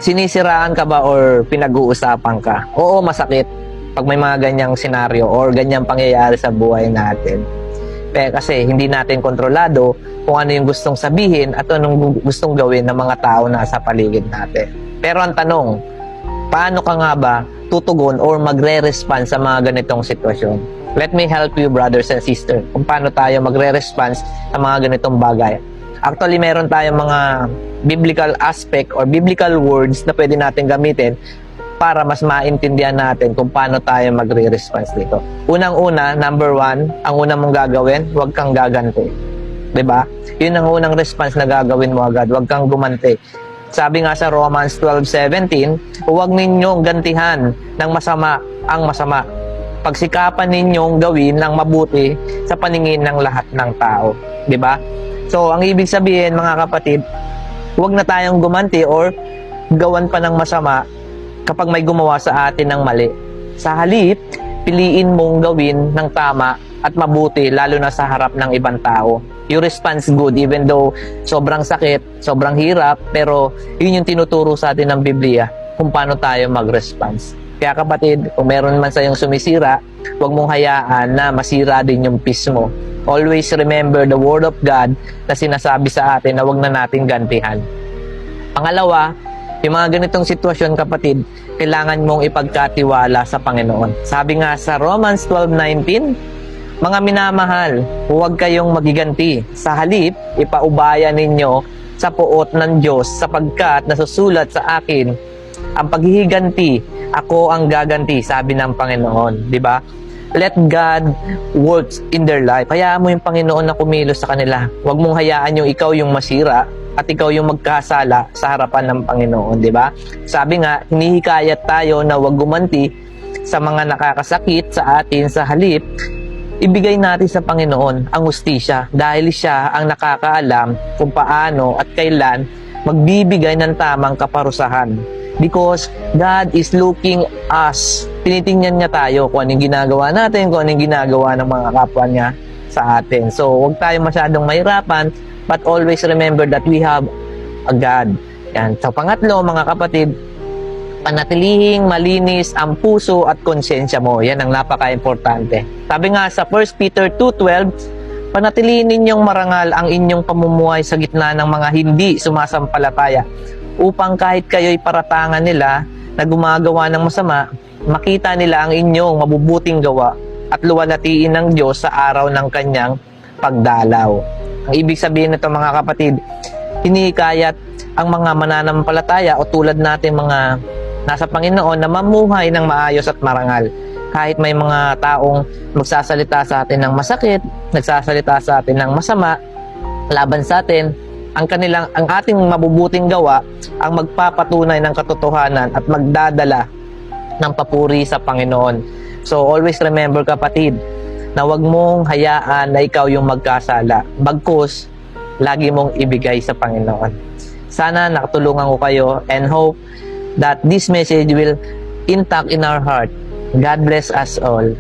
Sinisiraan ka ba or pinag-uusapan ka? Oo, masakit pag may mga ganyang senaryo or ganyang pangyayari sa buhay natin. Kasi hindi natin kontrolado kung ano yung gustong sabihin at anong gustong gawin ng mga tao na sa paligid natin. Pero ang tanong, paano ka nga ba tutugon or magre-respond sa mga ganitong sitwasyon? Let me help you, brothers and sisters, kung paano tayo magre-respond sa mga ganitong bagay. Actually, meron tayong mga biblical aspect or biblical words na pwede natin gamitin para mas maintindihan natin kung paano tayo magre-response dito. Unang-una, number 1, ang unang mong gagawin, huwag kang gaganti. Diba? Yun ang unang response na gagawin mo agad, huwag kang gumanti. Sabi nga sa Romans 12:17, huwag ninyong gantihan ng masama ang masama. Pagsikapan ninyong gawin ng mabuti sa paningin ng lahat ng tao. Diba? So, ang ibig sabihin, mga kapatid, huwag na tayong gumanti or gawan pa ng masama kapag may gumawa sa atin ng mali. Sa halip, piliin mong gawin ng tama at mabuti lalo na sa harap ng ibang tao. You respond good even though sobrang sakit, sobrang hirap, pero yun yung tinuturo sa atin ng Biblia kung paano tayo mag-response. Kaya kapatid, kung meron man sa iyong sumisira, huwag mong hayaan na masira din yung peace mo. Always remember the word of God na sinasabi sa atin na huwag na natin gantihan. Pangalawa, yung mga ganitong sitwasyon, kapatid, kailangan mong ipagkatiwala sa Panginoon. Sabi nga sa Romans 12:19, mga minamahal, huwag kayong magiganti. Sa halip, ipaubaya ninyo sa puot ng Diyos sapagkat nasusulat sa akin ang paghihiganti, ako ang gaganti, sabi ng Panginoon. Diba? Let God work in their life. Hayaan mo yung Panginoon na kumilos sa kanila. Huwag mong hayaan yung ikaw yung masira at ikaw yung magkasala sa harapan ng Panginoon, di ba? Sabi nga, hinihikayat tayo na huwag gumanti sa mga nakakasakit sa atin. Sa halip, ibigay natin sa Panginoon ang hustisya dahil siya ang nakakaalam kung paano at kailan magbibigay ng tamang kaparusahan. Because God is looking us. Tinitingnan niya tayo kung anong ginagawa natin, kung anong ginagawa ng mga kapwa niya sa atin. So, huwag tayo masyadong mahirapan, but always remember that we have a God. Yan. So, pangatlo, mga kapatid, panatilihing malinis ang puso at konsensya mo. Yan ang napaka-importante. Sabi nga sa 1 Peter 2:12, panatilihin ninyong marangal ang inyong pamumuhay sa gitna ng mga hindi sumasampalataya, upang kahit kayo'y paratangan nila na gumagawa ng masama, makita nila ang inyong mabubuting gawa at luwalhatiin ng Diyos sa araw ng kanyang pagdalaw. Ang ibig sabihin nito, mga kapatid, hinihikayat ang mga mananampalataya o tulad natin mga nasa Panginoon na mamuhay ng maayos at marangal. Kahit may mga taong magsasalita sa atin ng masakit, nagsasalita sa atin ng masama, laban sa atin, ang ating mabubuting gawa ang magpapatunay ng katotohanan at magdadala ng papuri sa Panginoon. So always remember, kapatid, na huwag mong hayaan na ikaw yung magkasala. Bagkus, lagi mong ibigay sa Panginoon. Sana nakatulungan ko kayo and hope that this message will intact in our heart. God bless us all.